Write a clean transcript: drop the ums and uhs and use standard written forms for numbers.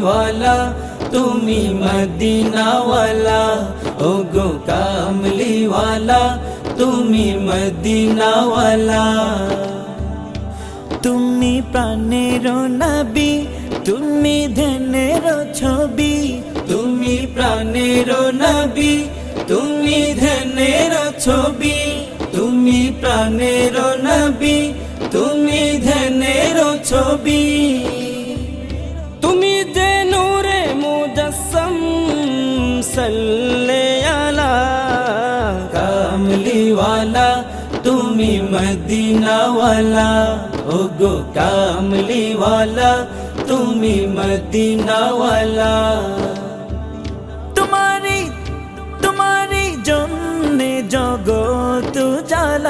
কামলিওয়ালা তুমি মদিনাওয়ালা ও গো কামলিওয়ালা তুমি মদিনাওয়ালা তুমি প্রাণের নবী তুমি ধ্যানের ছবি তুমি প্রাণের নবী তুমি ধ্যানের ছবি তুমি প্রাণের নবী তুমি ধ্যানের ছবি তুমি যে নূরে মুজাসসাম সাল্লে আলা কামলিওয়ালা তুমি মদিনাওয়ালা ও গো কামলিওয়ালা তুমি মদিনাওয়ালা তোমারি জন্যে জগৎ